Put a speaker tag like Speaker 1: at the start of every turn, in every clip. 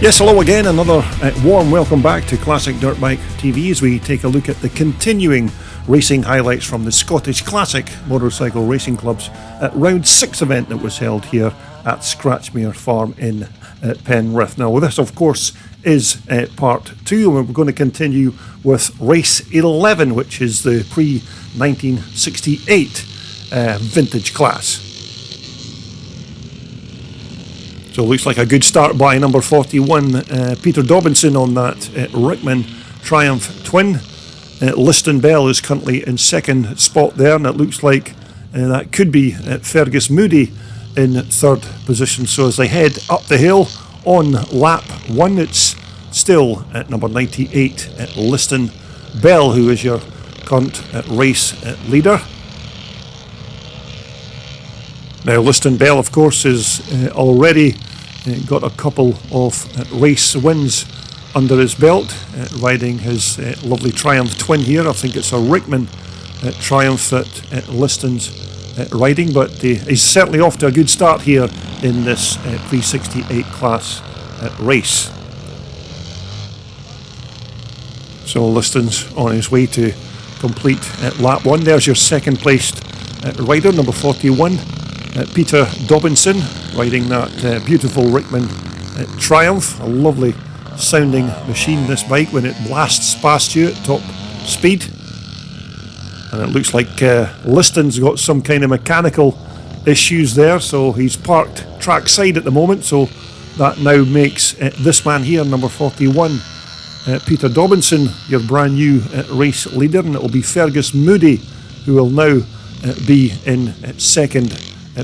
Speaker 1: Yes, hello again, another warm welcome back to Classic Dirt Bike TV as we take a look at the continuing racing highlights from the Scottish Classic Motorcycle Racing Club's Round 6 event that was held here at Scratchmere Farm in Penrith. Now, this, of course, is part 2, and we're going to continue with race 11, which is the pre-1968 vintage class. So it looks like a good start by number 41, Peter Dobinson on that Rickman Triumph Twin. Liston Bell is currently in second spot there, and it looks like that could be Fergus Moody in third position. So as they head up the hill on lap 1, it's still at number 98, Liston Bell, who is your current race leader. Now, Liston Bell, of course, is already got a couple of race wins under his belt, riding his lovely Triumph Twin here. I think it's a Rickman Triumph that Liston's riding, but he's certainly off to a good start here in this pre-68 class race. So Liston's on his way to complete lap 1. There's your second placed rider, number 41. Peter Dobinson, riding that beautiful Rickman Triumph. A lovely sounding machine, this bike, when it blasts past you at top speed. And it looks like Liston's got some kind of mechanical issues there, so he's parked trackside at the moment. So that now makes this man here, number 41, Peter Dobinson, your brand new race leader, and it will be Fergus Moody who will now be in second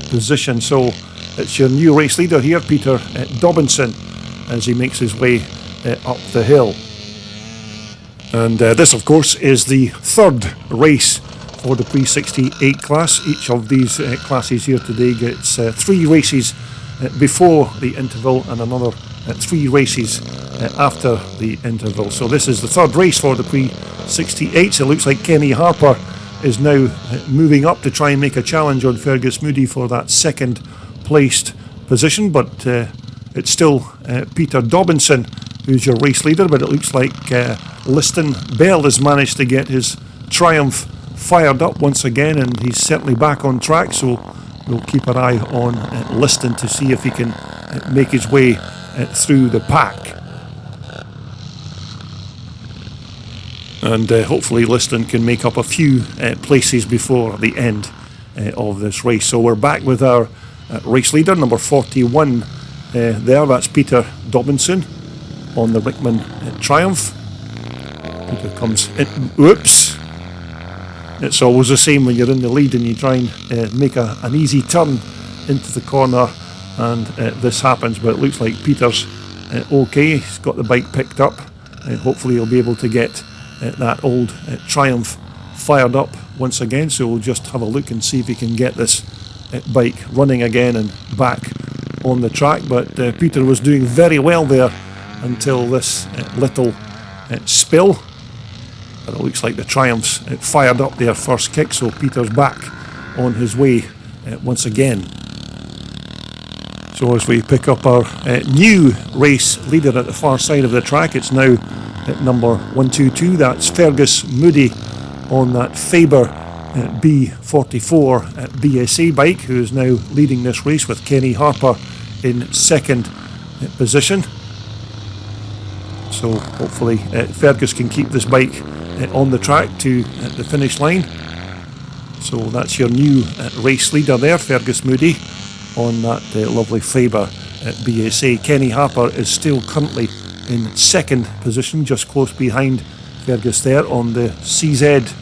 Speaker 1: position. So it's your new race leader here, Peter Dobinson, as he makes his way up the hill. And this, of course, is the third race for the pre-68 class. Each of these classes here today gets 3 races before the interval and another 3 races after the interval. So this is the third race for the pre-68. So it looks like Kenny Harper is now moving up to try and make a challenge on Fergus Moody for that second placed position, but it's still Peter Dobinson who's your race leader. But it looks like Liston Bell has managed to get his Triumph fired up once again, and he's certainly back on track, so we'll keep an eye on Liston to see if he can make his way through the pack. And hopefully Liston can make up a few places before the end of this race. So we're back with our race leader, number 41 there. That's Peter Dobinson on the Rickman Triumph. Peter comes in. Whoops. It's always the same when you're in the lead and you try and make an easy turn into the corner, and this happens. But it looks like Peter's okay. He's got the bike picked up. Hopefully he'll be able to get that old Triumph fired up once again. So we'll just have a look and see if we can get this bike running again and back on the track. But Peter was doing very well there until this little spill. But it looks like the Triumph's fired up their first kick, so Peter's back on his way once again. So as we pick up our new race leader at the far side of the track, it's now at number 122, that's Fergus Moody on that Faber B44 BSA bike, who is now leading this race with Kenny Harper in second position. So hopefully Fergus can keep this bike on the track to the finish line. So that's your new race leader there, Fergus Moody on that lovely Faber BSA. Kenny Harper is still currently in second position, just close behind Fergus there on the CZ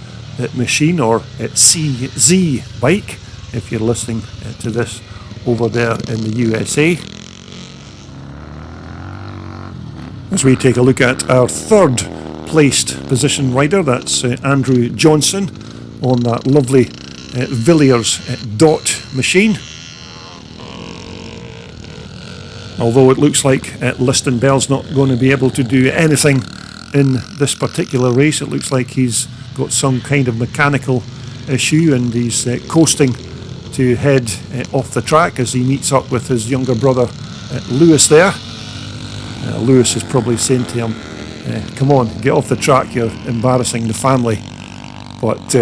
Speaker 1: machine, or CZ bike if you're listening to this over there in the USA. As we take a look at our third placed position rider, that's Andrew Johnson on that lovely Villiers Dot machine. Although it looks like Liston Bell's not going to be able to do anything in this particular race. It looks like he's got some kind of mechanical issue, and he's coasting to head off the track as he meets up with his younger brother Lewis there. Lewis is probably saying to him, come on, get off the track, you're embarrassing the family. But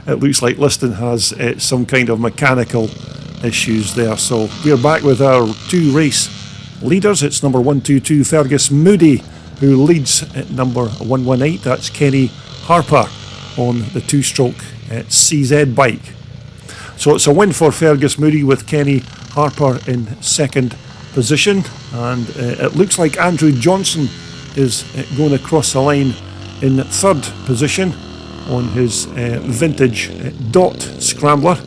Speaker 1: it looks like Liston has some kind of mechanical issues there. So we're back with our 2 race leaders. It's number 122 Fergus Moody, who leads at number 118. That's Kenny Harper on the 2-stroke CZ bike. So it's a win for Fergus Moody with Kenny Harper in 2nd position, and it looks like Andrew Johnson is going across the line in 3rd position on his vintage Dot Scrambler.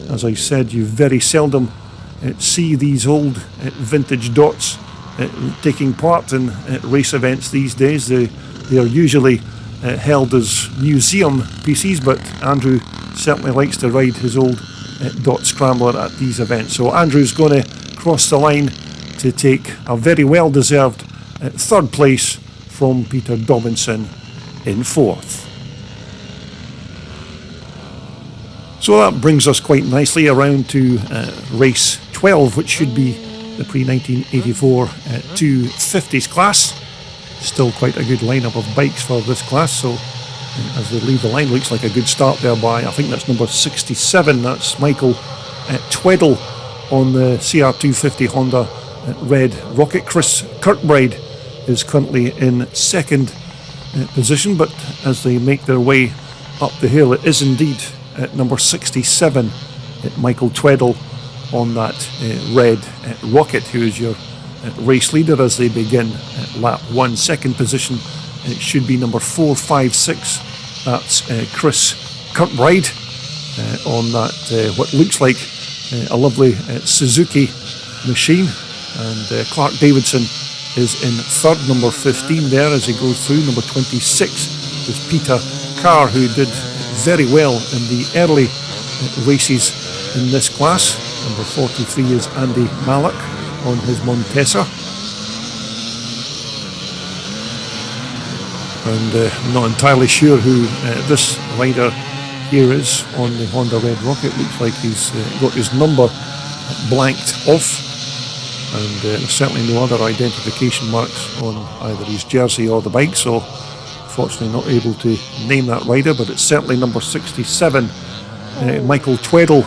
Speaker 1: As I said, you very seldom see these old vintage Dots taking part in race events these days. They are usually held as museum pieces, but Andrew certainly likes to ride his old Dot Scrambler at these events. So Andrew's going to cross the line to take a very well deserved 3rd place from Peter Dobinson in 4th. So that brings us quite nicely around to race 12, which should be the pre-1984 250s class. Still quite a good lineup of bikes for this class, so as they leave the line, looks like a good start there by, I think that's number 67, that's Michael Tweddle on the CR250 Honda Red Rocket. Chris Kirkbride is currently in 2nd position, but as they make their way up the hill, it is indeed at number 67, Michael Tweddle on that Red Rocket, who is your race leader as they begin lap 1. 2nd position, it should be number 456, that's Chris Kirkbride on that what looks like a lovely Suzuki machine, and Clark Davidson is in 3rd, number 15 there as he goes through. Number 26 is Peter Carr, who did very well in the early races in this class. Number 43 is Andy Mallock on his Montesa. And I'm not entirely sure who this rider here is on the Honda Red Rocket. Looks like he's got his number blanked off, and there's certainly no other identification marks on either his jersey or the bike, so unfortunately not able to name that rider, but it's certainly number 67, Michael Tweddle,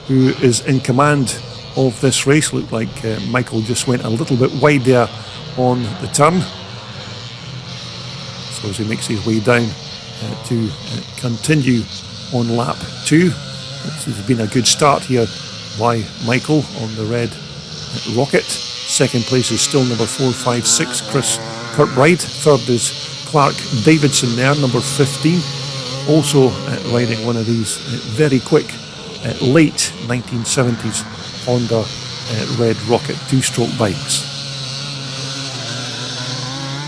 Speaker 1: who is in command of this race. Looked like Michael just went a little bit wide there on the turn, so as he makes his way down to continue on lap 2. This has been a good start here by Michael on the Red Rocket. 2nd place is still number 456, Chris Kirkbride. 3rd is Clark Davidson there, number 15, also riding one of these very quick late 1970s Honda Red Rocket 2-stroke bikes.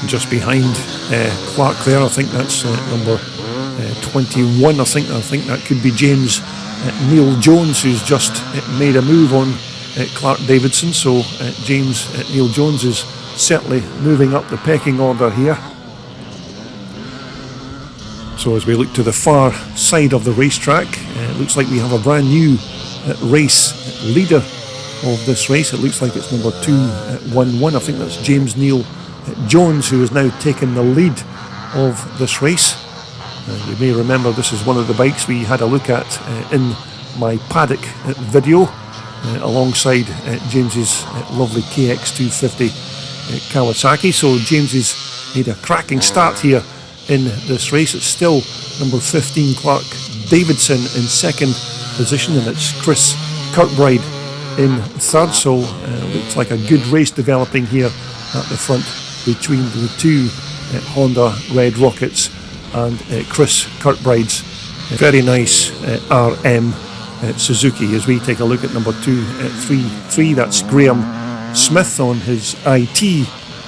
Speaker 1: And just behind Clark there, I think that's number 21. I think that could be James Neil Jones, who's just made a move on Clark Davidson. So James Neil Jones is certainly moving up the pecking order here. So as we look to the far side of the racetrack, it looks like we have a brand new race leader of this race. It looks like it's number 211. I think that's James Neil Jones, who has now taken the lead of this race. You may remember this is one of the bikes we had a look at in my paddock video, alongside James's lovely KX250 Kawasaki. So James has made a cracking start here in this race. It's still number 15 Clark Davidson in 2nd position, and it's Chris Kirkbride in 3rd. So looks like a good race developing here at the front between the 2 Honda Red Rockets and Chris Kirkbride's very nice RM Suzuki. As we take a look at number 233, that's Graham Smith on his IT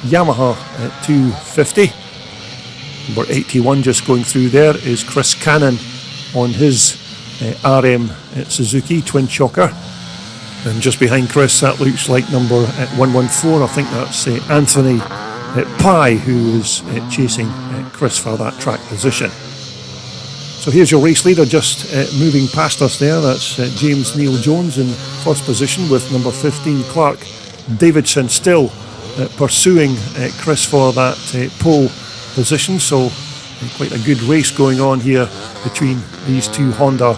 Speaker 1: Yamaha 250. Number 81 just going through there is Chris Cannon on his RM Suzuki twin shocker. And just behind Chris, that looks like number 114. I think that's Anthony Pye, who is chasing Chris for that track position. So here's your race leader just moving past us there. That's James Neil Jones in 1st position with number 15 Clark Davidson still pursuing Chris for that pole position. So quite a good race going on here between these two Honda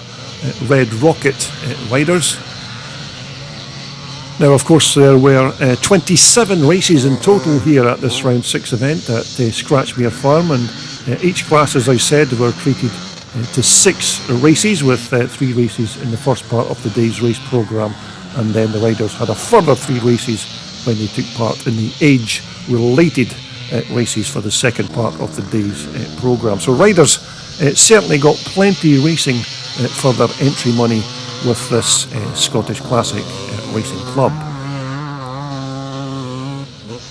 Speaker 1: Red Rocket riders. Now, of course, there were 27 races in total here at this round 6 event at Scratchmere Farm, and each class, as I said, were treated to 6 races, with 3 races in the first part of the day's race programme, and then the riders had a further 3 races when they took part in the age-related races for the second part of the day's programme. So riders certainly got plenty racing for their entry money with this Scottish Classic Racing Club.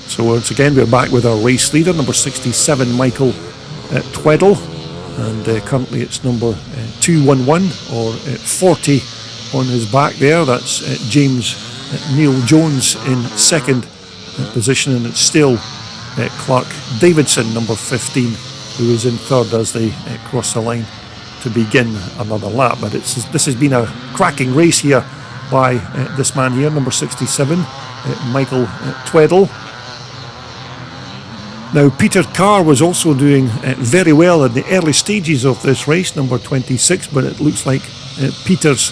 Speaker 1: So once again we're back with our race leader, number 67, Michael Tweddle, and currently it's number 211 or 40 on his back there. That's James Neil Jones in second position, and it's still Clark Davidson, number 15, who is in third as they cross the line to begin another lap. But this has been a cracking race here by this man here, number 67, Michael Tweddle. Now, Peter Carr was also doing very well in the early stages of this race, number 26, but it looks like Peter's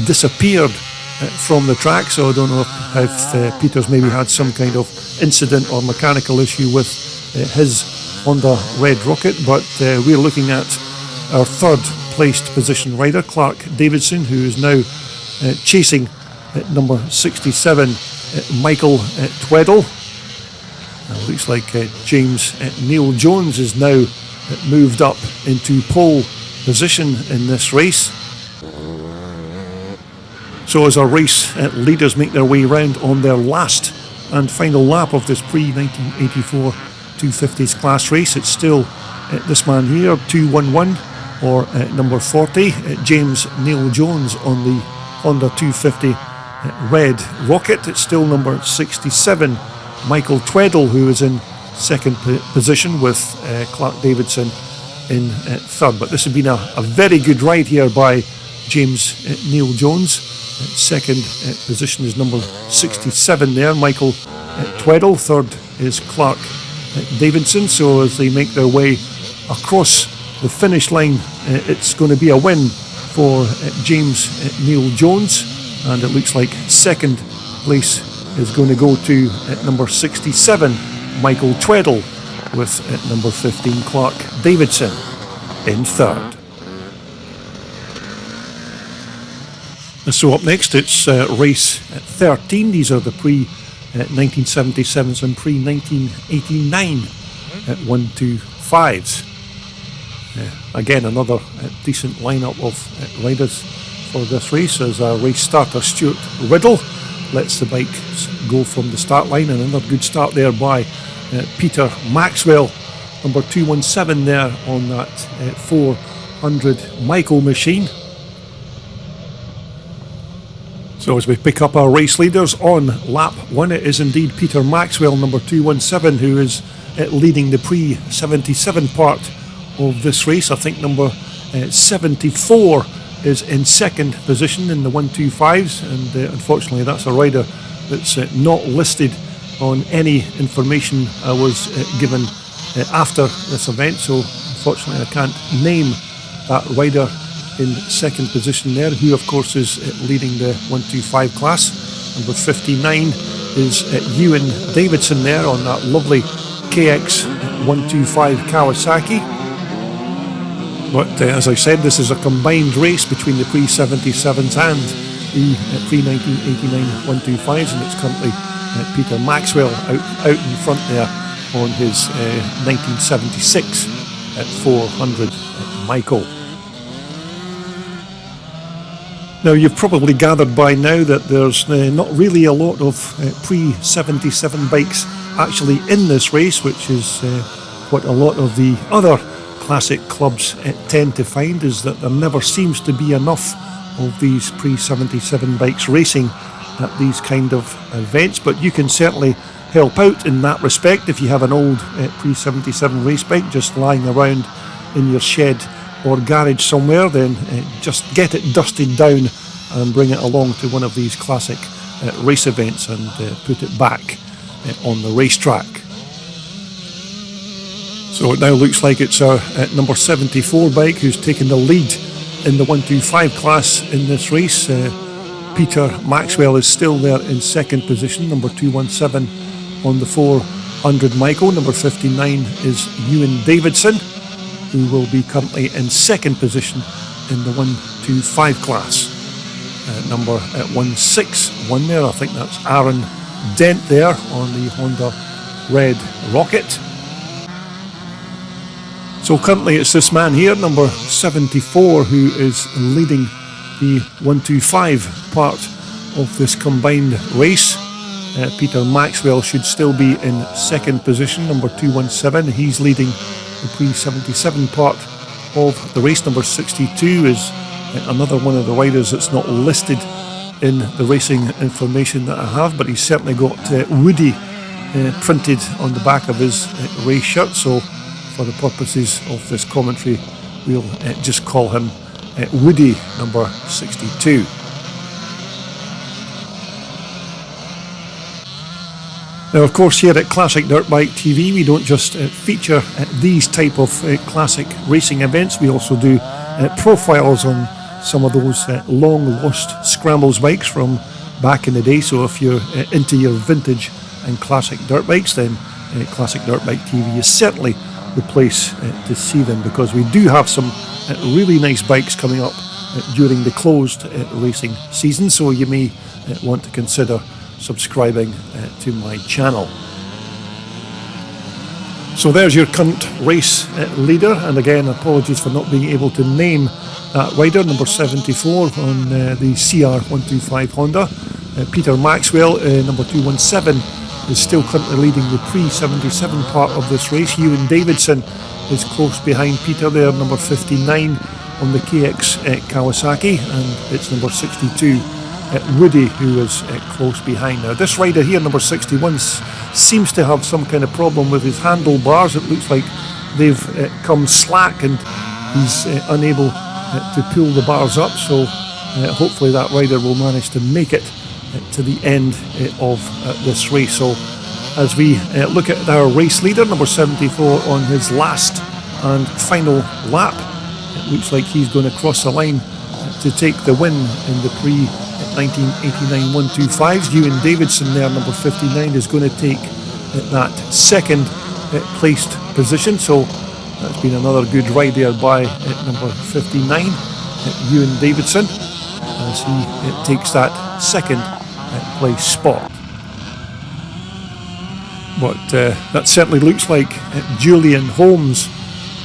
Speaker 1: disappeared from the track, so I don't know if Peter's maybe had some kind of incident or mechanical issue with his Honda Red Rocket, but we're looking at our third placed position rider, Clark Davidson, who is now chasing number 67, Michael Tweddle. It looks like James Neil Jones is now moved up into pole position in this race. So as our race leaders make their way round on their last and final lap of this pre-1984 250s class race, it's still this man here, 211 or number 40, James Neil Jones on the Honda 250 Red Rocket. It's still number 67, Michael Tweddle, who is in second position with Clark Davidson in third. But this has been a very good ride here by James Neil Jones. Second position is number 67 there, Michael Tweddle. Third is Clark Davidson. So as they make their way across the finish line, it's going to be a win for James Neil Jones, and it looks like second place is going to go to number 67, Michael Tweddle, with number 15, Clark Davidson, in third. So up next it's race 13. These are the pre-1977s and pre-1989 125s. Again, another decent lineup of riders for this race, as our race starter Stuart Riddle lets the bike go from the start line, and another good start there by Peter Maxwell, number 217 there on that 400 Michael machine. So as we pick up our race leaders on lap 1, it is indeed Peter Maxwell, number 217, who is leading the pre-77 part of this race. I think number 74 is in second position in the 125s, and unfortunately that's a rider that's not listed on any information I was given after this event, so unfortunately I can't name that rider in second position there, who of course is leading the 125 class. Number 59 is Ewan Davidson there on that lovely KX 125 Kawasaki. But as I said, this is a combined race between the pre-77s and the pre-1989 125s, and it's currently Peter Maxwell out in front there on his 1976 at 400 Michael. Now, you've probably gathered by now that there's not really a lot of pre-77 bikes actually in this race, which is what a lot of the other classic clubs tend to find, is that there never seems to be enough of these pre-77 bikes racing at these kind of events. But you can certainly help out in that respect if you have an old pre-77 race bike just lying around in your shed or garage somewhere, then just get it dusted down and bring it along to one of these classic race events and put it back on the racetrack. So it now looks like it's our number 74 bike who's taken the lead in the 125 class in this race. Peter Maxwell is still there in second position, number 217 on the 400 Michael. Number 59 is Ewan Davidson, who will be currently in second position in the 125 class. Number 161 there, I think that's Aaron Dent there on the Honda Red Rocket. So currently it's this man here, number 74, who is leading the 125 part of this combined race. Peter Maxwell should still be in second position, number 217. He's leading the pre-77 part of the race. Number 62 is another one of the riders that's not listed in the racing information that I have, but he's certainly got Woody printed on the back of his race shirt, so for the purposes of this commentary we'll just call him Woody, number 62. Now, of course, here at Classic Dirt Bike TV, we don't just feature these type of classic racing events. We also do profiles on some of those long-lost scrambles bikes from back in the day. So if you're into your vintage and classic dirt bikes, then Classic Dirt Bike TV is certainly the place to see them, because we do have some really nice bikes coming up during the closed racing season. So you may want to consider subscribing to my channel. So there's your current race leader, and again apologies for not being able to name that rider, number 74 on the CR125 Honda. Peter Maxwell, number 217, is still currently leading the pre-77 part of this race. Ewan Davidson is close behind Peter there, number 59 on the KX Kawasaki, and it's number 62 Woody who is close behind. Now this rider here, number 61, seems to have some kind of problem with his handlebars. It looks like they've come slack and he's unable to pull the bars up, so hopefully that rider will manage to make it to the end of this race. So as we look at our race leader, number 74, on his last and final lap, it looks like he's going to cross the line to take the win in the pre-1989 125s. Ewan Davidson there, number 59, is going to take that second placed position. So that's been another good ride there by number 59, Ewan Davidson, as he takes that second place spot. But that certainly looks like Julian Holmes,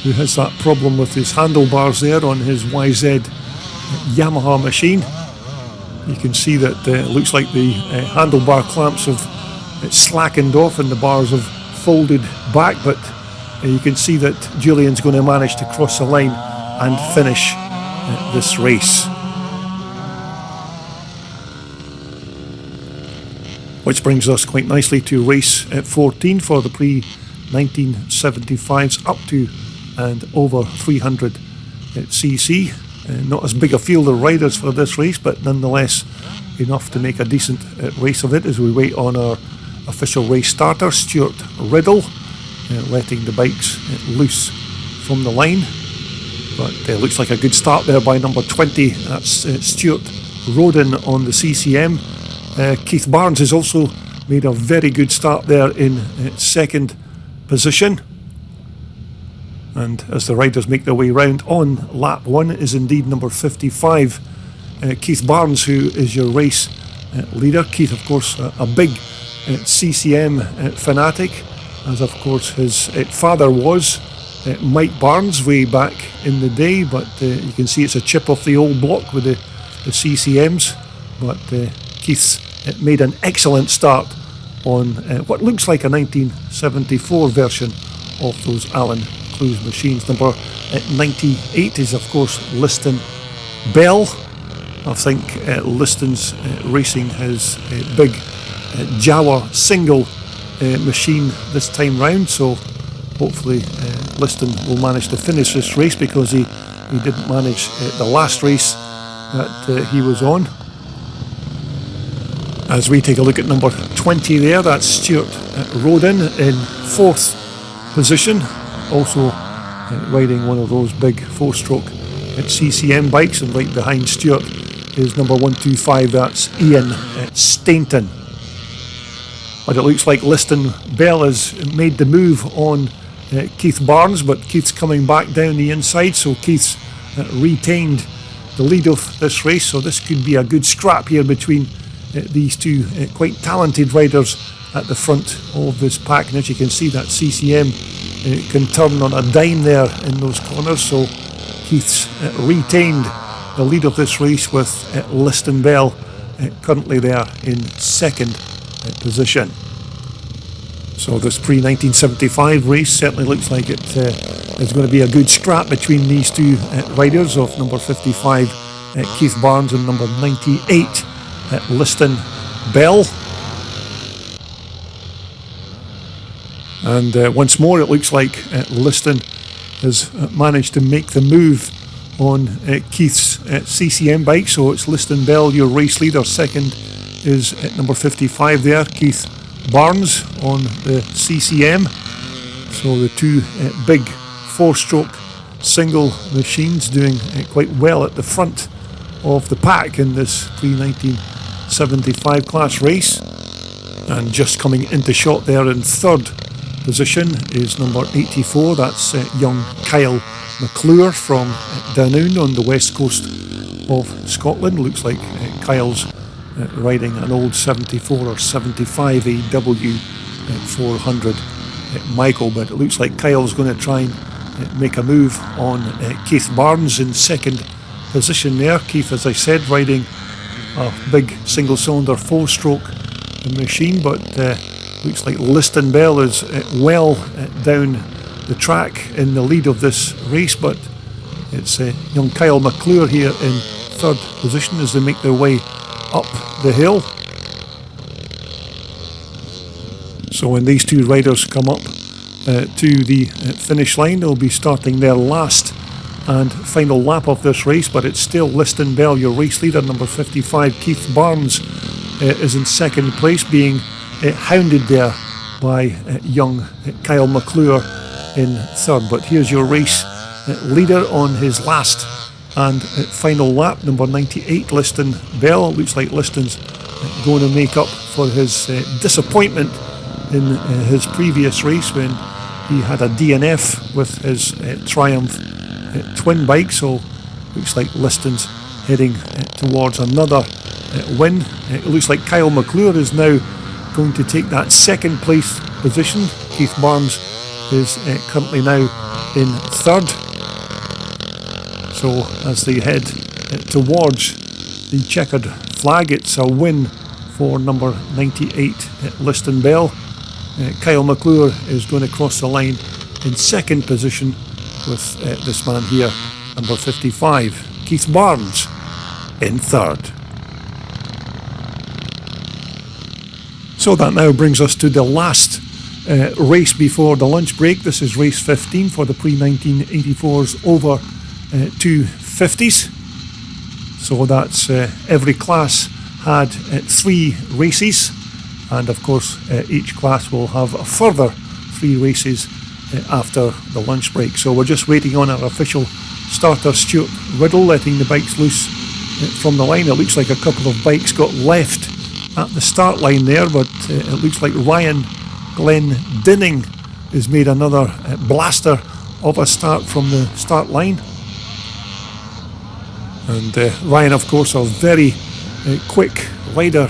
Speaker 1: who has that problem with his handlebars there on his YZ Yamaha machine. You can see that it looks like the handlebar clamps have slackened off and the bars have folded back, but you can see that Julian's going to manage to cross the line and finish this race. Which brings us quite nicely to race 14 for the pre-1975s up to and over 300 cc. Not as big a field of riders for this race, but nonetheless enough to make a decent race of it as we wait on our official race starter, Stuart Riddle, letting the bikes loose from the line. But it looks like a good start there by number 20. That's Stuart Roden on the CCM. Keith Barnes has also made a very good start there in second position. And as the riders make their way round on lap 1 is indeed number 55, Keith Barnes, who is your race leader. Keith, of course, a big CCM fanatic, as of course his father was, Mike Barnes, way back in the day. But you can see it's a chip off the old block with the CCMs. But Keith's made an excellent start on what looks like a 1974 version of those Alan Clues machines. Number 98 is of course Liston Bell. I think Liston's racing his big Jawa single machine this time round, so hopefully Liston will manage to finish this race, because he didn't manage the last race that he was on. As we take a look at number 20 there, that's Stuart Roden in 4th position. Also riding one of those big 4-stroke CCM bikes, and right behind Stuart is number 125, that's Ian Stainton. But it looks like Liston Bell has made the move on Keith Barnes, but Keith's coming back down the inside, so Keith's retained the lead of this race, so this could be a good scrap here between these two quite talented riders at the front of this pack. And as you can see, that CCM can turn on a dime there in those corners, so Keith's retained the lead of this race with Liston Bell currently there in 2nd position. So this pre-1975 race certainly looks like it is going to be a good scrap between these two riders of number 55 Keith Barnes and number 98 Liston Bell. And once more it looks like Liston has managed to make the move on Keith's CCM bike, so it's Liston Bell, your race leader. 2nd is at number 55 there, Keith Barnes on the CCM. So the two big 4-stroke single machines doing quite well at the front of the pack in this pre-1975 class race. And just coming into shot there in 3rd position is number 84, that's young Kyle McClure from Dunoon on the west coast of Scotland. Looks like Kyle's riding an old 74 or 75 AW 400 Michael, but it looks like Kyle's going to try and make a move on Keith Barnes in 2nd position there. Keith, as I said, riding a big single cylinder 4-stroke machine, but looks like Liston Bell is well down the track in the lead of this race, but it's young Kyle McClure here in 3rd position as they make their way up the hill. So when these two riders come up to the finish line, they'll be starting their last and final lap of this race, but it's still Liston Bell, your race leader. Number 55 Keith Barnes is in 2nd place, being hounded there by young Kyle McClure in 3rd. But here's your race leader on his last and final lap, number 98 Liston Bell. Looks like Liston's going to make up for his disappointment in his previous race when he had a DNF with his Triumph twin bike, so looks like Liston's heading towards another win. It looks like Kyle McClure is now going to take that 2nd place position. Keith Barnes is currently now in 3rd. So as they head towards the checkered flag, it's a win for number 98 Liston Bell. Kyle McClure is going to cross the line in 2nd position with this man here, number 55 Keith Barnes, in 3rd. So that now brings us to the last race before the lunch break. This is race 15 for the pre-1984s over 250s. So that's every class had 3 races, and of course each class will have a further 3 races after the lunch break. So we're just waiting on our official starter Stuart Riddle letting the bikes loose from the line. It looks like a couple of bikes got left at the start line there, but it looks like Ryan Glendinning has made another blaster of a start from the start line. And Ryan, of course, a very quick rider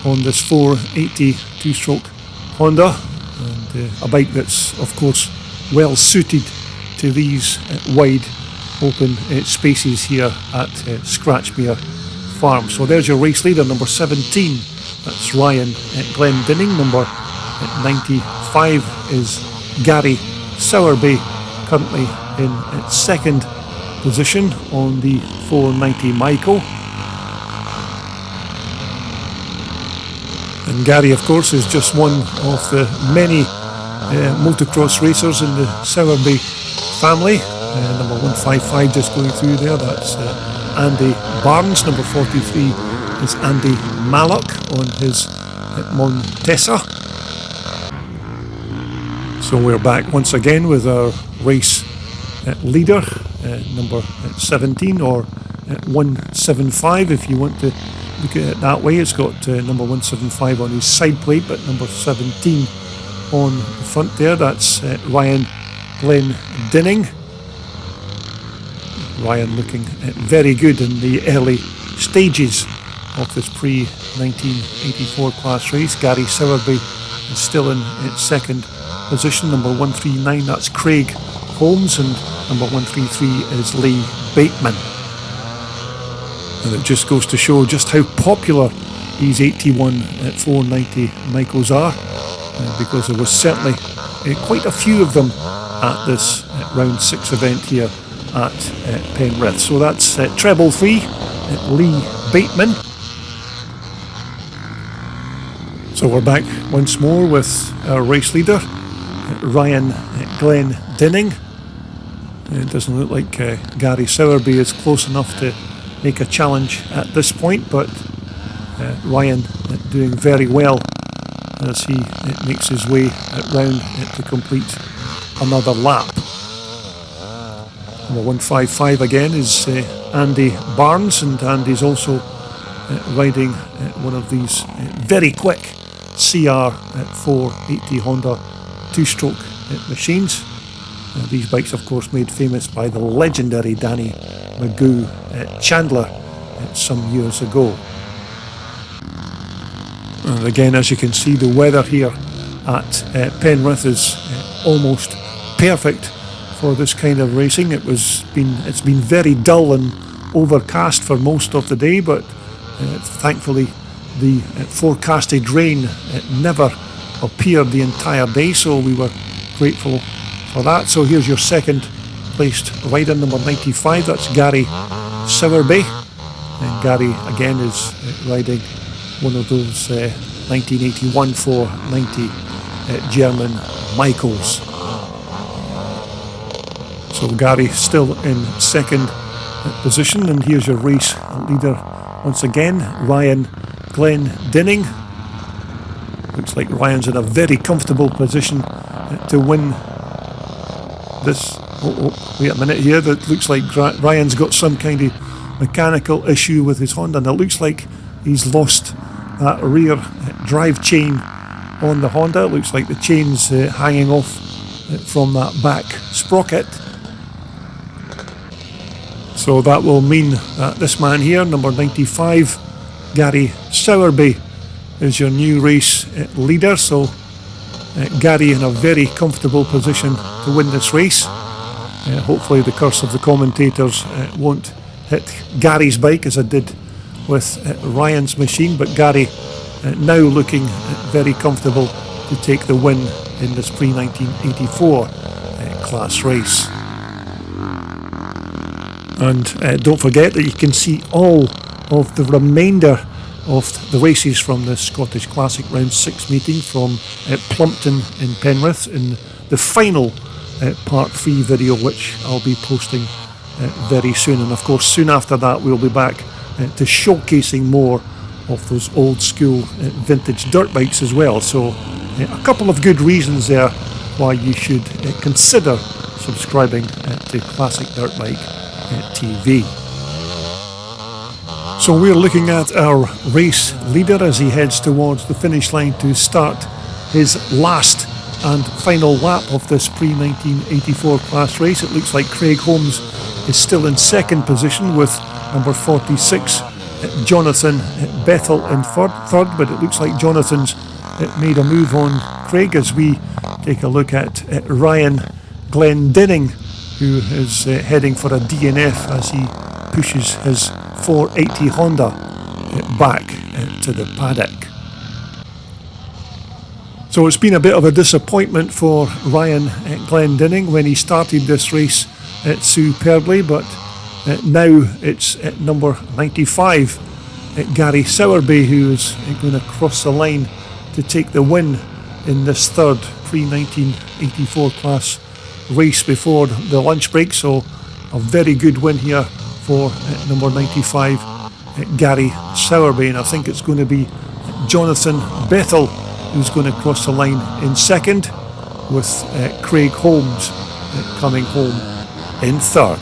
Speaker 1: on this 480 two-stroke Honda, and a bike that's, of course, well suited to these wide open spaces here at Scratchmere Farm. So there's your race leader, number 17. That's Ryan Glendinning. Number 95 is Gary Sowerby, currently in 2nd position on the 490 Michael. And Gary, of course, is just one of the many motocross racers in the Sowerby family. Number 155 just going through there, that's Andy Barnes. Number 43 is Andy Mallock on his Montesa. So we're back once again with our race leader, number 17, or 175 if you want to look at it that way. It's got number 175 on his side plate, but number 17 on the front there. That's Ryan Glendinning. Ryan looking very good in the early stages of this pre-1984 class race. Gary Sowerby is still in second position. Number 139, that's Craig Holmes, and number 133 is Lee Bateman. And it just goes to show just how popular these 81 490 Michaels are, because there was certainly quite a few of them at this round 6 event here at Penrith. So that's treble 3, Lee Bateman. So we're back once more with our race leader, Ryan Glendinning. It doesn't look like Gary Sowerby is close enough to make a challenge at this point, but Ryan doing very well as he makes his way round to complete another lap. Number 155 again is Andy Barnes, and Andy's also riding one of these very quick CR480 Honda two-stroke machines. These bikes, of course, made famous by the legendary Danny Magoo Chandler some years ago. And again, as you can see, the weather here at Penrith is almost perfect for this kind of racing. It's been very dull and overcast for most of the day, but thankfully the forecasted rain never appeared the entire day, so we were grateful for that. So here's your second placed rider, number 95, that's Gary Sowerby, and Gary again is riding one of those 1981 490 German Michaels. So Gary still in second position, and here's your race leader once again, Ryan Glendinning. Looks like Ryan's in a very comfortable position to win this. Wait a minute here. That looks like Ryan's got some kind of mechanical issue with his Honda, and it looks like he's lost that rear drive chain on the Honda. It looks like the chain's hanging off from that back sprocket. So that will mean that this man here, number 95, Gary Sowerby, is your new race leader. So Gary in a very comfortable position to win this race. Hopefully the curse of the commentators won't hit Gary's bike as it did with Ryan's machine, but Gary now looking very comfortable to take the win in this pre-1984 class race. And don't forget that you can see all of the remainder of the races from the Scottish Classic Round 6 meeting from Plumpton in Penrith in the final Part 3 video, which I'll be posting very soon. And of course, soon after that, we'll be back to showcasing more of those old school vintage dirt bikes as well. So a couple of good reasons there why you should consider subscribing to Classic Dirt Bike TV. So we're looking at our race leader as he heads towards the finish line to start his last and final lap of this pre-1984 class race. It looks like Craig Holmes is still in second position with number 46 Jonathan Bethel in third, but it looks like Jonathan's made a move on Craig as we take a look at Ryan Glendinning, who is heading for a DNF as he pushes his 480 Honda back to the paddock. So it's been a bit of a disappointment for Ryan Glendinning when he started this race superbly, but now it's at number 95, Gary Sowerby, who is going to cross the line to take the win in this third pre-1984 class race before the lunch break. So a very good win here for number 95, Gary Sowerby. Sowerby, and I think it's going to be Jonathan Bethel who's going to cross the line in second, with Craig Holmes coming home in third.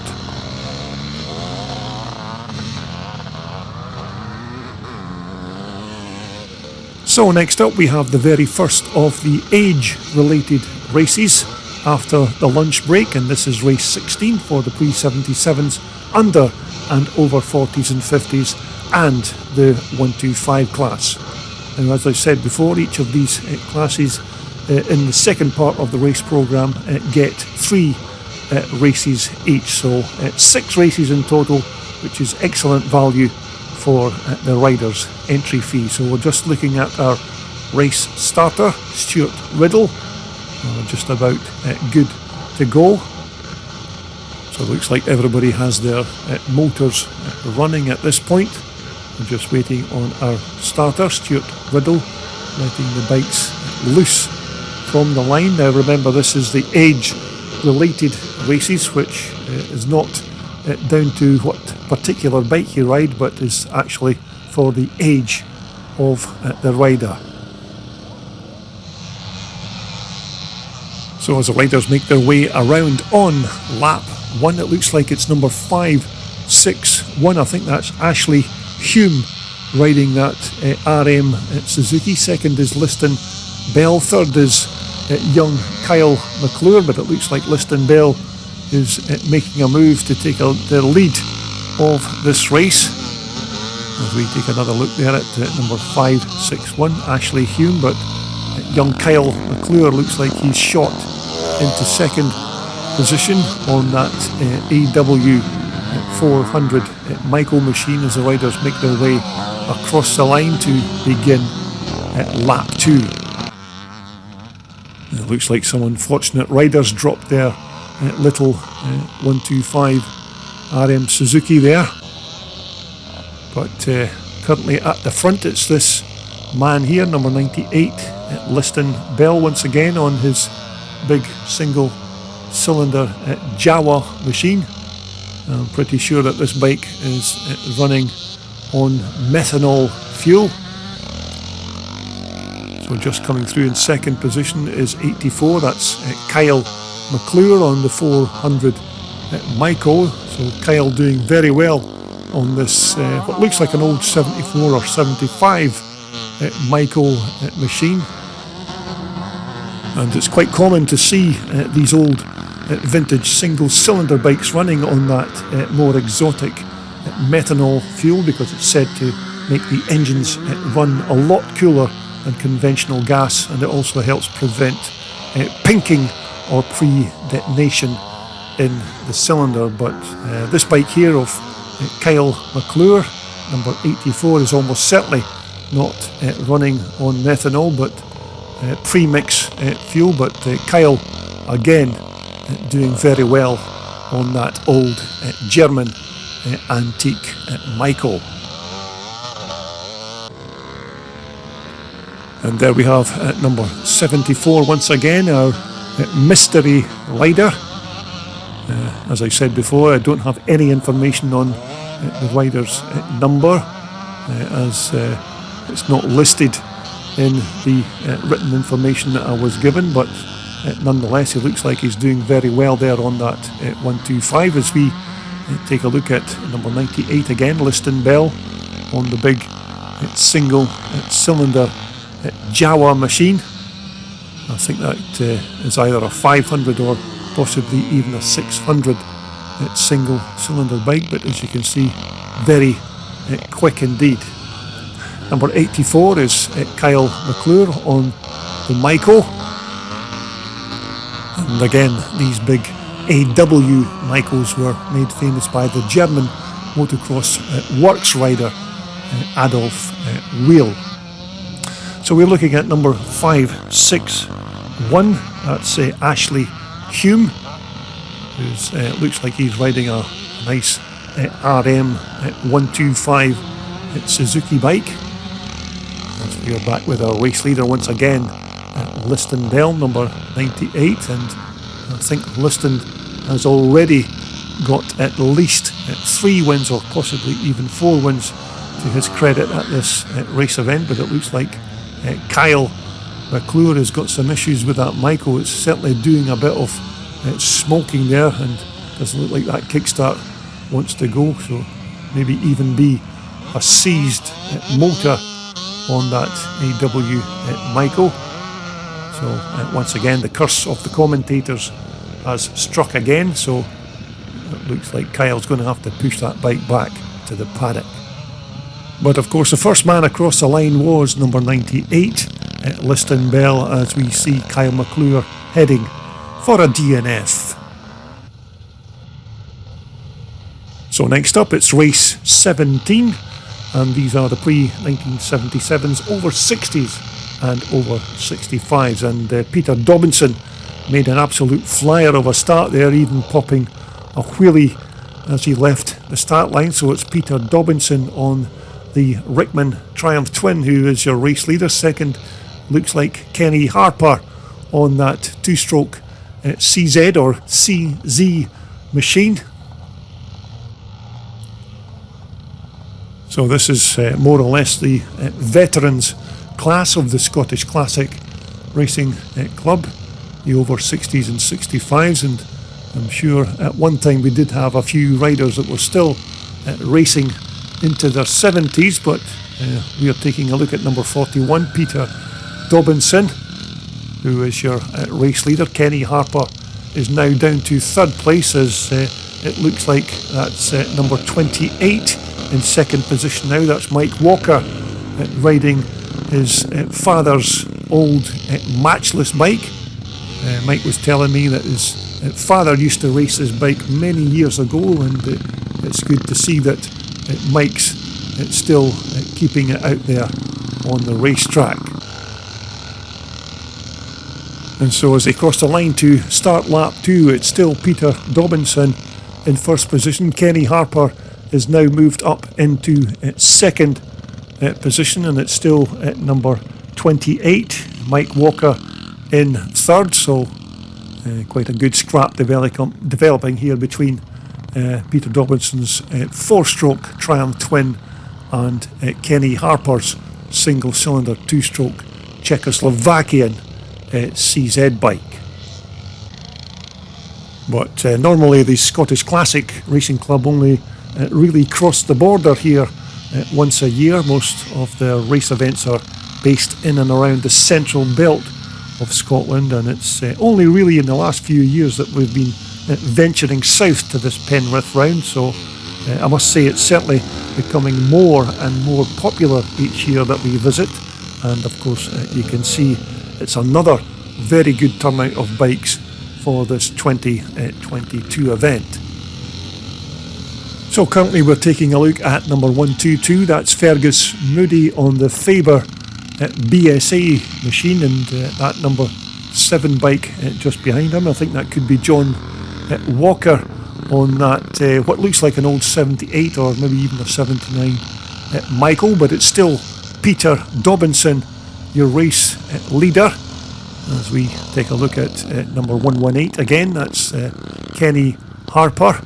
Speaker 1: So next up we have the very first of the age-related races after the lunch break, and this is race 16 for the pre-77s, under and over 40s and 50s, and the 125 class. Now, as I said before, each of these classes in the second part of the race programme get 3 races each, so 6 races in total, which is excellent value for the riders' entry fee. So we're just looking at our race starter, Stuart Riddle. We're just about good to go. So it looks like everybody has their motors running at this point. We're just waiting on our starter, Stuart Riddle, letting the bikes loose from the line. Now remember, this is the age-related races, which is not down to what particular bike you ride, but is actually for the age of the rider. So as the riders make their way around on lap 1, it looks like it's number 561. I think that's Ashley Hume riding that RM Suzuki. Second is Liston Bell. Third is young Kyle McClure, but it looks like Liston Bell is making a move to take the lead of this race. As we take another look there at number 561, Ashley Hume, but young Kyle McClure looks like he's shot into second position on that AW 400 Michael machine as the riders make their way across the line to begin lap 2. It looks like some unfortunate riders dropped their little 125 RM Suzuki there, but currently at the front it's this man here, number 98, Liston Bell, once again on his big single cylinder Jawa machine. I'm pretty sure that this bike is running on methanol fuel. So just coming through in second position is 84, that's Kyle McClure on the 400 Michael. So Kyle doing very well on this what looks like an old 74 or 75 Michael machine. And it's quite common to see these old vintage single cylinder bikes running on that more exotic methanol fuel, because it's said to make the engines run a lot cooler than conventional gas, and it also helps prevent pinking or pre-detonation in the cylinder. But this bike here of Kyle McClure, number 84, is almost certainly not running on methanol, but pre-mix fuel. But Kyle again doing very well on that old German antique Michael. And there we have number 74 once again, our mystery rider. As I said before, I don't have any information on the rider's number, as it's not listed in the written information that I was given, but nonetheless, it looks like he's doing very well there on that 125. As we take a look at number 98 again, Liston Bell on the big single cylinder Jawa machine. I think that is either a 500 or possibly even a 600 single cylinder bike, but as you can see, very quick indeed. Number 84 is Kyle McClure on the Michael. And again, these big AW Michaels were made famous by the German motocross works rider Adolf Wheel. So we're looking at number 561, that's Ashley Hume, who looks like he's riding a nice RM 125 Suzuki bike. As we are back with our race leader once again, Liston Bell, number 98, and I think Liston has already got at least 3 wins, or possibly even 4 wins to his credit at this race event, but it looks like Kyle McClure has got some issues with that Michael. It's certainly doing a bit of smoking there, and doesn't look like that kickstart wants to go, so maybe even be a seized motor on that AW Michael. So once again the curse of the commentators has struck again, so it looks like Kyle's going to have to push that bike back to the paddock. But of course the first man across the line was number 98, Liston Bell, as we see Kyle McClure heading for a DNF. So next up it's race 17, and these are the pre-1977s, over 60s and over 65s, and Peter Dobinson made an absolute flyer of a start there, even popping a wheelie as he left the start line. So it's Peter Dobinson on the Rickman Triumph Twin who is your race leader. Second looks like Kenny Harper on that two-stroke CZ or CZ machine. So this is more or less the veterans class of the Scottish Classic Racing Club, the over 60s and 65s, and I'm sure at one time we did have a few riders that were still racing into their 70s, but we are taking a look at number 41, Peter Dobinson, who is your race leader. Kenny Harper is now down to third place, as it looks like that's number 28 in second position now. That's Mike Walker riding his father's old matchless bike. Mike was telling me that his father used to race his bike many years ago, and it's good to see that Mike's still keeping it out there on the racetrack. And so as they cross the line to start lap 2, it's still Peter Dobinson in first position. Kenny Harper is now moved up into second position, and it's still at number 28. Mike Walker in third, so quite a good scrap developing here between Peter Dobinson's four-stroke Triumph Twin and Kenny Harper's single-cylinder two-stroke Czechoslovakian CZ bike. But normally the Scottish Classic Racing Club only really cross the border here once a year. Most of their race events are based in and around the central belt of Scotland, and it's only really in the last few years that we've been venturing south to this Penrith round, so I must say it's certainly becoming more and more popular each year that we visit, and of course you can see it's another very good turnout of bikes for this 2022 event. So currently we're taking a look at number 122, that's Fergus Moody on the Faber BSA machine, and that number 7 bike just behind him. I think that could be John Walker on that what looks like an old 78 or maybe even a 79 Michael, but it's still Peter Dobinson, your race leader. As we take a look at number 118 again, that's Kenny Harper.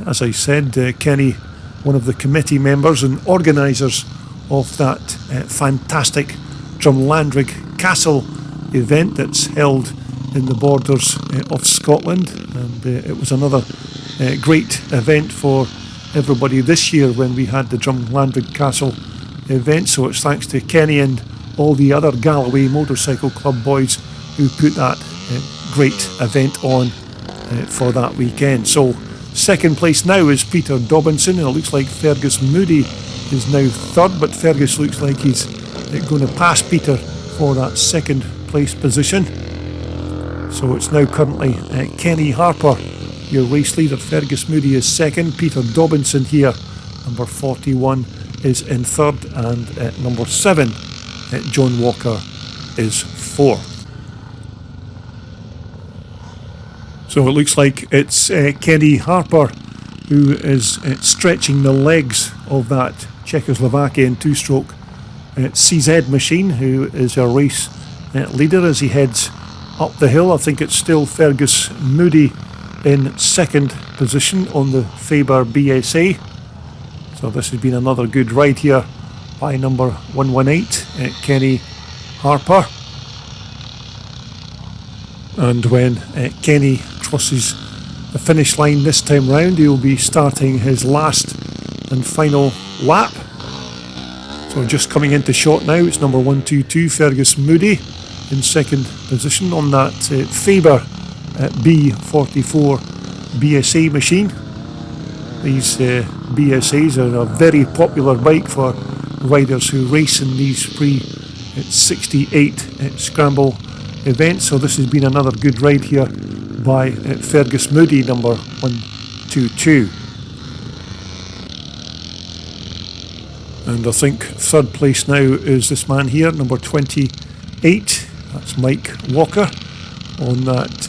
Speaker 1: As I said, Kenny, one of the committee members and organisers of that fantastic Drumlandrig Castle event that's held in the borders of Scotland, and it was another great event for everybody this year when we had the Drumlandrig Castle event, so it's thanks to Kenny and all the other Galloway Motorcycle Club boys who put that great event on for that weekend. So second place now is Peter Dobinson, and it looks like Fergus Moody is now third, but Fergus looks like he's going to pass Peter for that second place position. So it's now currently Kenny Harper, your race leader. Fergus Moody is second. Peter Dobinson here, number 41, is in third, and number 7, John Walker, is fourth. So it looks like it's Kenny Harper who is stretching the legs of that Czechoslovakian two-stroke CZ machine, who is a race leader as he heads up the hill. I think it's still Fergus Moody in second position on the Faber BSA. So this has been another good ride here by number 118, Kenny Harper. And when Kenny crosses the finish line this time round, he'll be starting his last and final lap. So just coming into shot now, it's number 122, Fergus Moody, in second position on that Faber B44 BSA machine. These BSAs are a very popular bike for riders who race in these pre-68 scramble events. So this has been another good ride here by Fergus Moody, number 122. And I think third place now is this man here, number 28. That's Mike Walker on that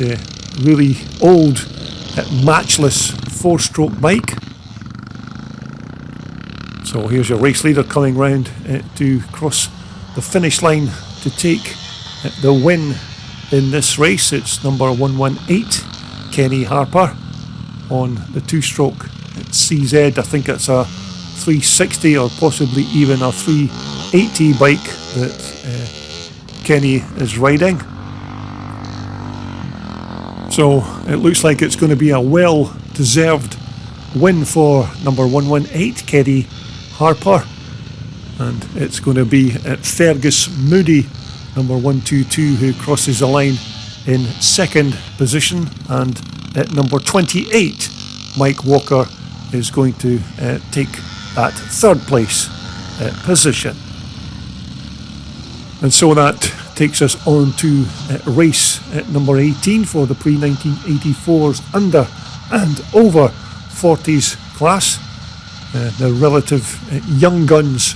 Speaker 1: really old, matchless 4-stroke bike. So here's your race leader coming round to cross the finish line to take the win in this race. It's number 118, Kenny Harper, on the 2-stroke CZ. I think it's a 360 or possibly even a 380 bike that Kenny is riding. So it looks like it's going to be a well-deserved win for number 118, Kenny Harper. And it's going to be Fergus Moody, number 122, who crosses the line in second position. And at number 28, Mike Walker is going to take that third place position. And so that takes us on to race number 18 for the pre-1984s under and over 40s class. The relative young guns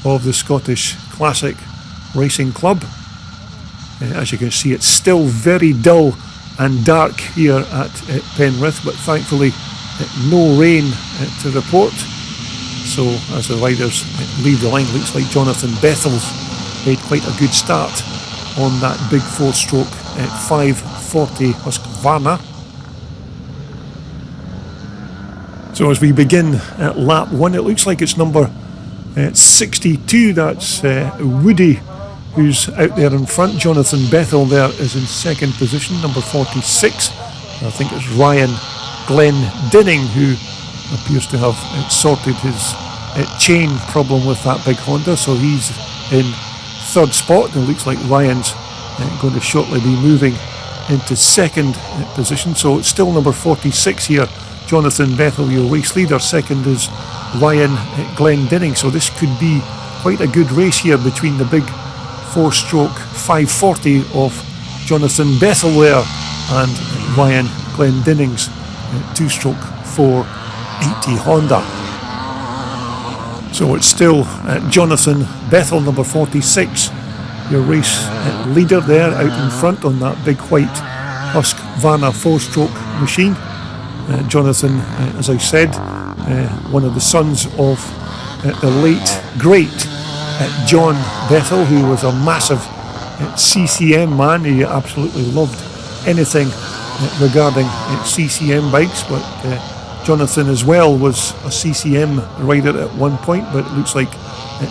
Speaker 1: of the Scottish Classic Racing Club. As you can see, it's still very dull and dark here at Penrith, but thankfully no rain to report. So as the riders leave the line, looks like Jonathan Bethel's made quite a good start on that big 4-stroke 540 Husqvarna. So as we begin at lap 1, it looks like it's number 62, that's Woody, who's out there in front. Jonathan Bethel there is in second position, number 46. I think it's Ryan Glendinning who appears to have sorted his chain problem with that big Honda, so he's in third spot. And it looks like Ryan's going to shortly be moving into second position. So it's still number 46 here, Jonathan Bethel, your race leader. Second is Ryan Glendinning. So this could be quite a good race here between the big 4-stroke 540 of Jonathan Bethel there and Ryan Glendinning's 2-stroke 480 Honda. So it's still Jonathan Bethel, number 46, your race leader there out in front on that big white Husqvarna 4-stroke machine. Jonathan, as I said, one of the sons of the late, great John Bethel, who was a massive CCM man. He absolutely loved anything regarding CCM bikes, but Jonathan as well was a CCM rider at one point, but it looks like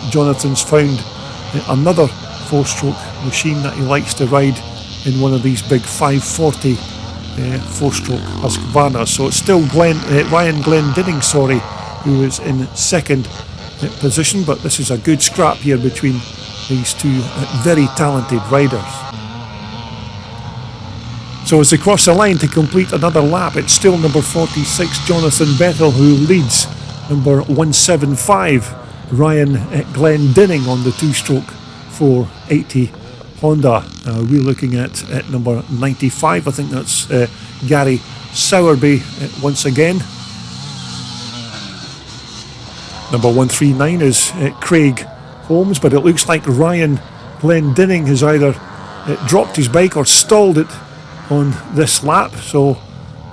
Speaker 1: Jonathan's found another 4-stroke machine that he likes to ride in one of these big 540 4-stroke Husqvarna. So it's still Ryan Glendinning, who is in second position, but this is a good scrap here between these two very talented riders. So as they cross the line to complete another lap, it's still number 46, Jonathan Bethel, who leads number 175, Ryan Glendinning, on the 2-stroke 480 Honda. We're looking at number 95, I think that's Gary Sowerby once again. Number 139 is Craig Holmes, but it looks like Ryan Glendinning has either dropped his bike or stalled it on this lap, so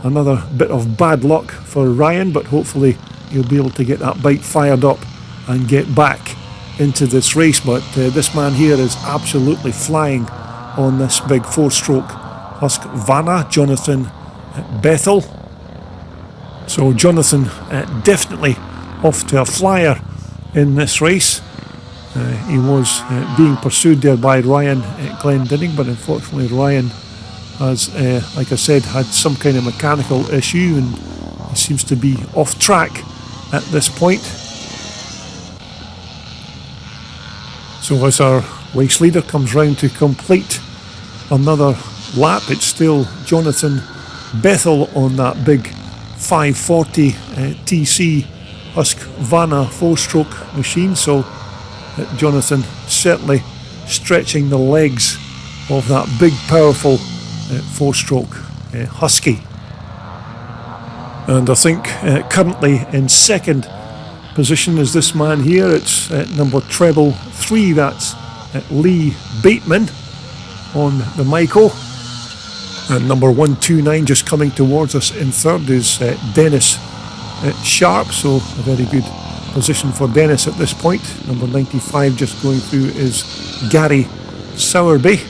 Speaker 1: another bit of bad luck for Ryan, but hopefully he'll be able to get that bike fired up and get back into this race. But this man here is absolutely flying on this big 4-stroke Husqvarna, Jonathan Bethel. So Jonathan definitely off to a flyer in this race. He was being pursued there by Ryan Glendinning, but unfortunately Ryan has, like I said, had some kind of mechanical issue and he seems to be off track at this point. So as our race leader comes round to complete another lap, it's still Jonathan Bethel on that big 540 TC Husqvarna 4-stroke machine. So Jonathan certainly stretching the legs of that big powerful 4-stroke Husky. And I think currently in second position is this man here. It's number treble 3, that's Lee Bateman on the Michael. And number 129 just coming towards us in third is Dennis Sharp, so a very good position for Dennis at this point. Number 95 just going through is Gary Sowerby.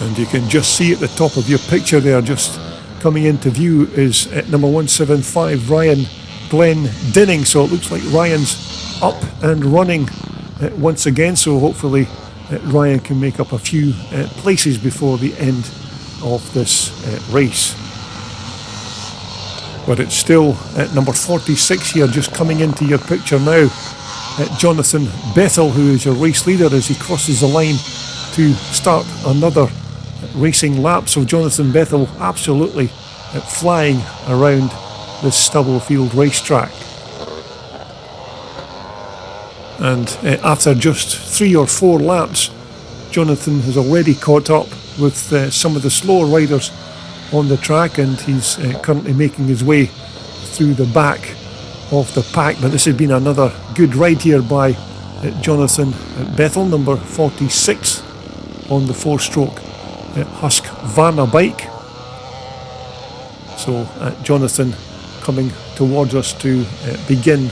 Speaker 1: And you can just see at the top of your picture there, just coming into view, is number 175 Ryan Glendinning. So it looks like Ryan's up and running once again, so hopefully Ryan can make up a few places before the end of this race. But it's still number 46 here just coming into your picture now, Jonathan Bethel, who is your race leader, as he crosses the line to start another racing lap. So Jonathan Bethel absolutely flying around this Stubblefield racetrack. And after just 3 or 4 laps, Jonathan has already caught up with some of the slower riders on the track, and he's currently making his way through the back of the pack. But this has been another good ride here by Jonathan Bethel, number 46 on the 4-stroke Husqvarna bike. So Jonathan coming towards us to begin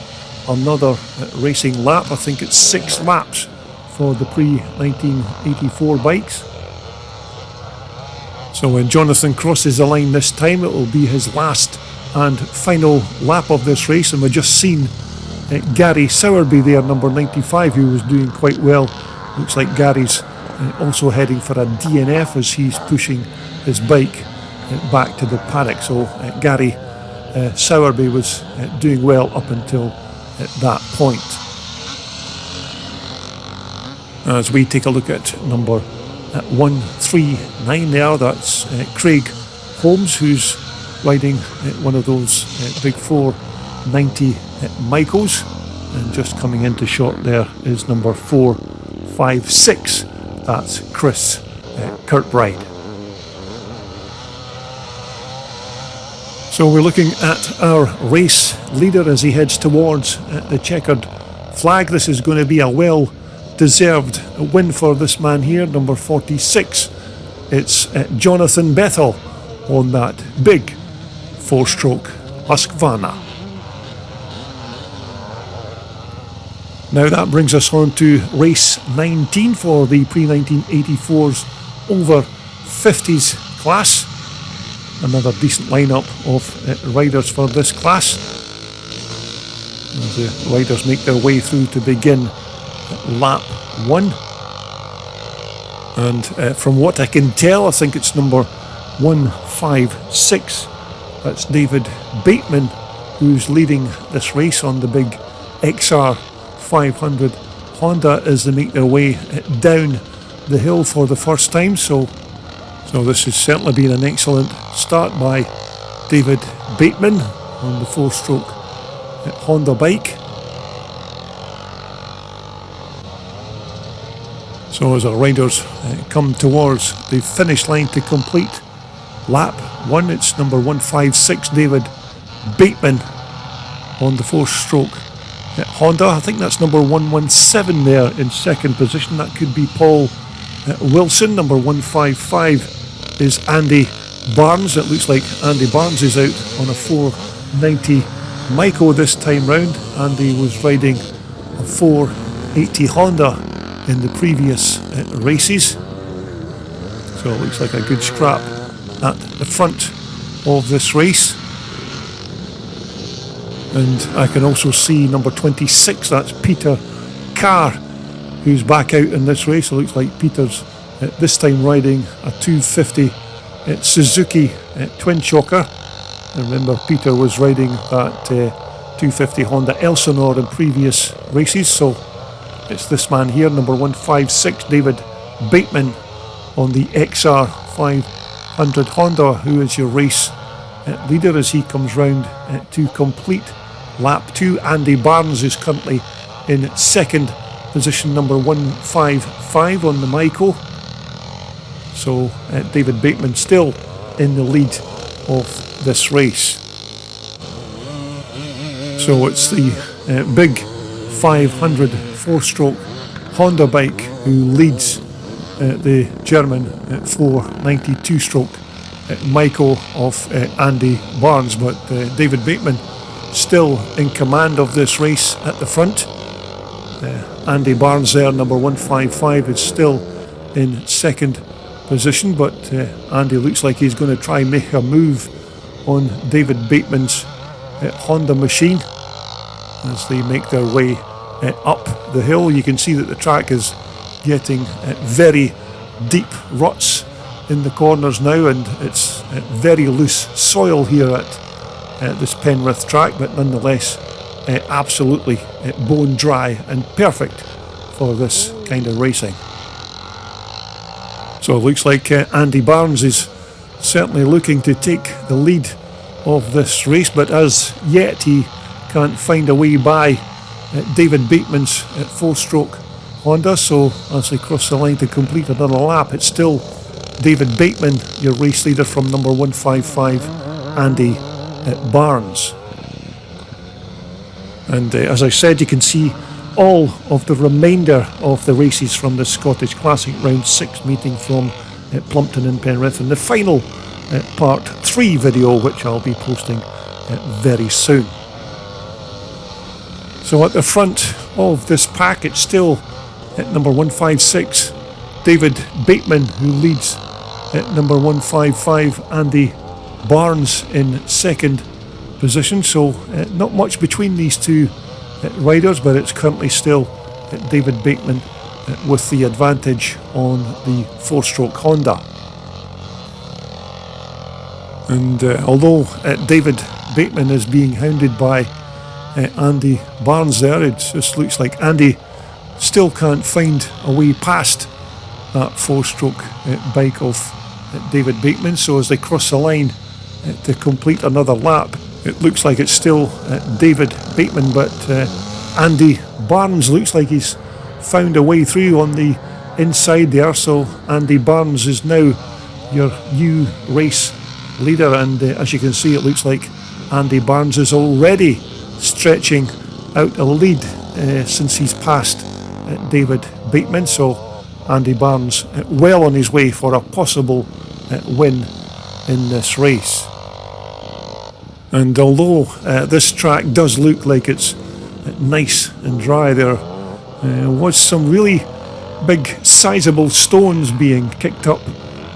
Speaker 1: another racing lap. I think it's 6 laps for the pre-1984 bikes. So when Jonathan crosses the line this time, it will be his last and final lap of this race. And we've just seen Gary Sowerby there, number 95, who was doing quite well. Looks like Gary's also heading for a DNF as he's pushing his bike back to the paddock. So Gary Sowerby was doing well up until that point. As we take a look at number 139 there, that's Craig Holmes, who's riding one of those big 490 Michaels, and just coming into shot there is number 456, that's Chris Kirkbride. So we're looking at our race leader as he heads towards the checkered flag. This is going to be a well-deserved win for this man here, number 46. It's Jonathan Bethel on that big 4-stroke Husqvarna. Now that brings us on to race 19 for the pre-1984's over 50s class. Another decent lineup of riders for this class. As the riders make their way through to begin lap 1. And from what I can tell, I think it's number 156. That's David Bateman, who's leading this race on the big XR 500 Honda as they make their way down the hill for the first time. So this has certainly been an excellent start by David Bateman on the 4-stroke Honda bike. So as our riders come towards the finish line to complete lap 1, it's number 156 David Bateman on the 4-stroke Honda. I think that's number 117 there in second position. That could be Paul Wilson. Number 155 is Andy Barnes. It looks like Andy Barnes is out on a 490 Michael this time round. Andy was riding a 480 Honda in the previous races. So it looks like a good scrap at the front of this race. And I can also see number 26, that's Peter Carr, who's back out in this race. It looks like Peter's this time riding a 250 Suzuki twin choker. Remember, Peter was riding that 250 Honda Elsinore in previous races, so it's this man here, number 156, David Bateman, on the XR 500 Honda, who is your race leader as he comes round to complete lap 2. Andy Barnes is currently in second position, number 155 on the Michael. So David Bateman still in the lead of this race. So it's the big 500 4-stroke Honda bike who leads the German 492-stroke Michael of Andy Barnes, but David Bateman still in command of this race at the front. Andy Barnes there, number 155, is still in second position, but Andy looks like he's going to try and make a move on David Bateman's Honda machine as they make their way up the hill. You can see that the track is getting very deep ruts in the corners now, and it's very loose soil here at this Penrith track, but nonetheless absolutely bone dry and perfect for this kind of racing. So it looks like Andy Barnes is certainly looking to take the lead of this race, but as yet he can't find a way by David Bateman's 4-stroke Honda. So as they cross the line to complete another lap, it's still David Bateman, your race leader, from number 155, Andy Barnes. And as I said, you can see all of the remainder of the races from the Scottish Classic Round 6 meeting from Plumpton and Penrith, and the final part 3 video, which I'll be posting very soon. So at the front of this pack, it's still at number 156, David Bateman, who leads at number 155, Andy Barnes in second position. So not much between these two riders, but it's currently still David Bateman with the advantage on the 4-stroke Honda. And although David Bateman is being hounded by Andy Barnes there, it just looks like Andy still can't find a way past that 4-stroke bike of David Bateman. So as they cross the line to complete another lap, it looks like it's still David Bateman, but Andy Barnes looks like he's found a way through on the inside there. So Andy Barnes is now your new race leader, and as you can see, it looks like Andy Barnes is already stretching out a lead since he's passed David Bateman. So Andy Barnes well on his way for a possible win in this race. And although this track does look like it's nice and dry, there was some really big sizable stones being kicked up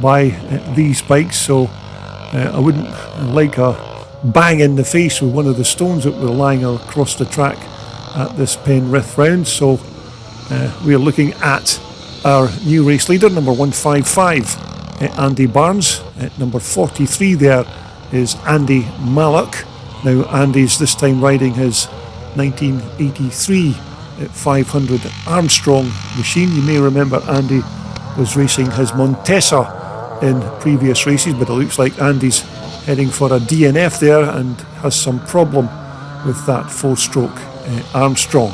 Speaker 1: by these bikes, so I wouldn't like a bang in the face with one of the stones that were lying across the track at this Penrith round. So we are looking at our new race leader, number 155, Andy Barnes. At number 43 there is Andy Mallock. Now Andy's this time riding his 1983 500 Armstrong machine. You may remember Andy was racing his Montesa in previous races, but it looks like Andy's heading for a DNF there and has some problem with that 4-stroke Armstrong.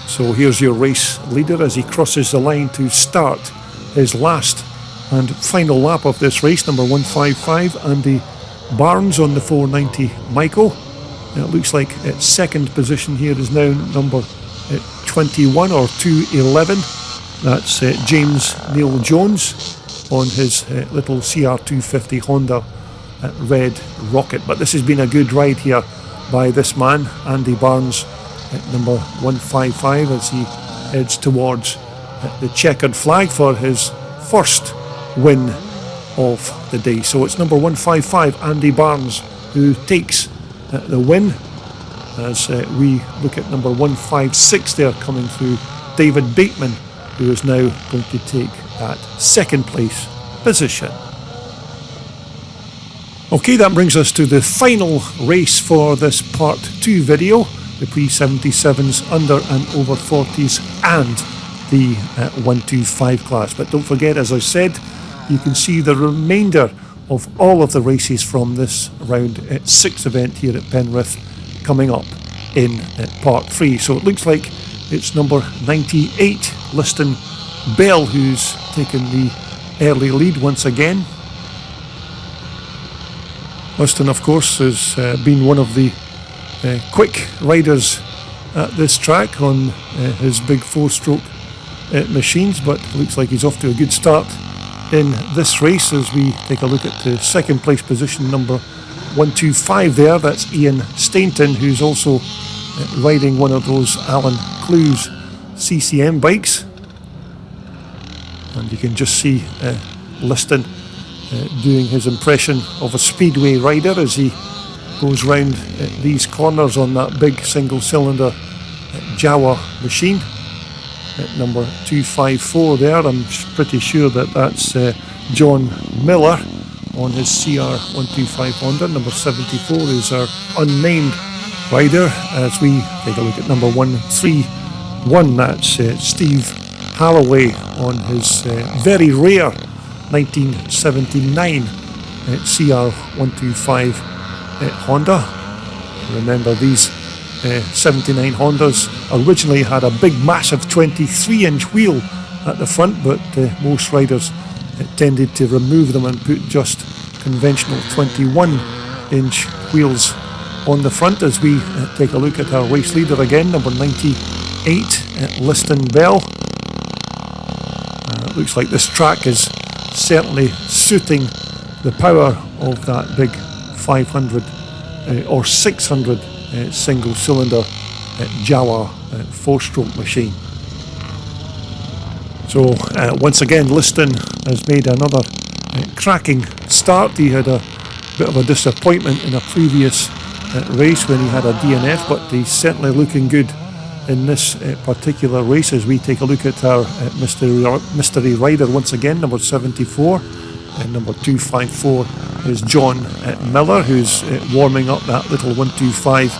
Speaker 1: So here's your race leader as he crosses the line to start his last and final lap of this race, number 155, Andy Barnes on the 490 Michael. It looks like its second position here is now number 21 or 211. That's James Neil Jones on his little CR250 Honda Red Rocket. But this has been a good ride here by this man, Andy Barnes, at number 155, as he heads towards the checkered flag for his first win of the day. So it's number 155, Andy Barnes, who takes the win, as we look at number 156 there coming through, David Bateman, who is now going to take that second place position. Okay, that brings us to the final race for this part 2 video, the pre-77s, under and over 40s and the 125 class. But don't forget, as I said, you can see the remainder of all of the races from this round 6 event here at Penrith coming up in part 3. So it looks like it's number 98, Liston Bell, who's taken the early lead once again. Liston, of course, has been one of the quick riders at this track on his big 4-stroke machines, but it looks like he's off to a good start in this race as we take a look at the second place position, number 125 there. That's Ian Stainton, who's also riding one of those Alan Clues CCM bikes. And you can just see Liston doing his impression of a speedway rider as he goes round these corners on that big single cylinder Jawa machine. At number 254 there, I'm pretty sure that that's John Miller on his CR125 Honda. Number 74 is our unnamed rider as we take a look at number 131. That's Steve Halloway on his very rare 1979 CR125 Honda. Remember, these 79 Hondas originally had a big massive 23-inch wheel at the front, but most riders tended to remove them and put just conventional 21-inch wheels on the front. As we take a look at our race leader again, number 98, Liston Bell. It looks like this track is certainly suiting the power of that big 500 or 600 single cylinder Jawa 4-stroke machine. So once again, Liston has made another cracking start. He had a bit of a disappointment in a previous race when he had a DNF, but he's certainly looking good in this particular race as we take a look at our mystery rider once again, number 74. And number 254 is John Miller, who's warming up that little 125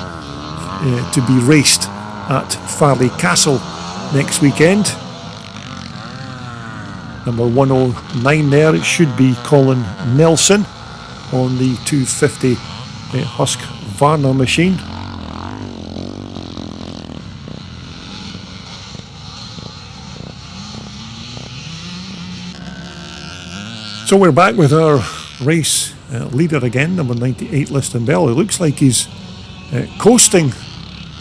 Speaker 1: to be raced at Farley Castle next weekend. Number 109 there, it should be Colin Nelson on the 250 Husqvarna machine. So we're back with our race leader again, number 98, Liston Bell. It looks like he's coasting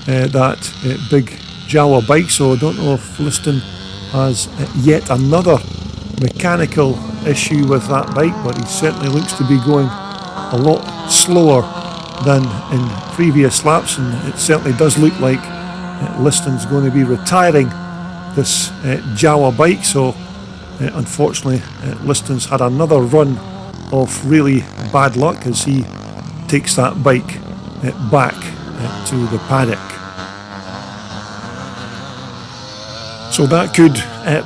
Speaker 1: that big Jawa bike, so I don't know if Liston has yet another mechanical issue with that bike, but he certainly looks to be going a lot slower than in previous laps, and it certainly does look like Liston's going to be retiring this Jawa bike. So unfortunately, Liston's had another run of really bad luck as he takes that bike back to the paddock. So that could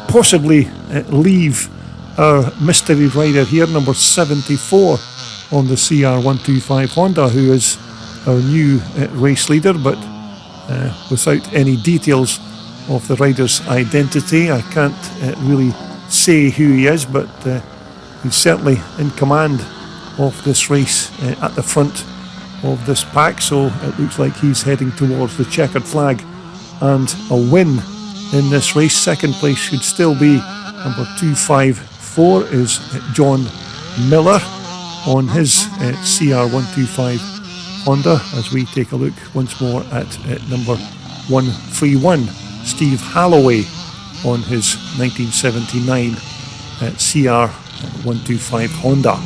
Speaker 1: possibly leave our mystery rider here, number 74 on the CR125 Honda, who is our new race leader, but without any details of the rider's identity. I can't really say who he is, but he's certainly in command of this race at the front of this pack, so it looks like he's heading towards the checkered flag and a win in this race. Second place should still be number 254 is John Miller on his CR125 Honda, as we take a look once more at number 131, Steve Halloway on his 1979 CR125 Honda.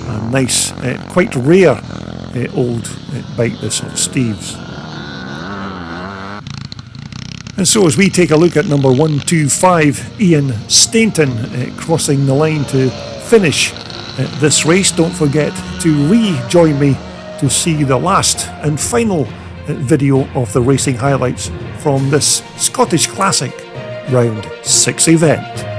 Speaker 1: A nice, quite rare old bike, this of Steve's. And so as we take a look at number 125, Ian Stainton crossing the line to finish this race, don't forget to rejoin me to see the last and final video of the racing highlights from this Scottish Classic Round 6 event.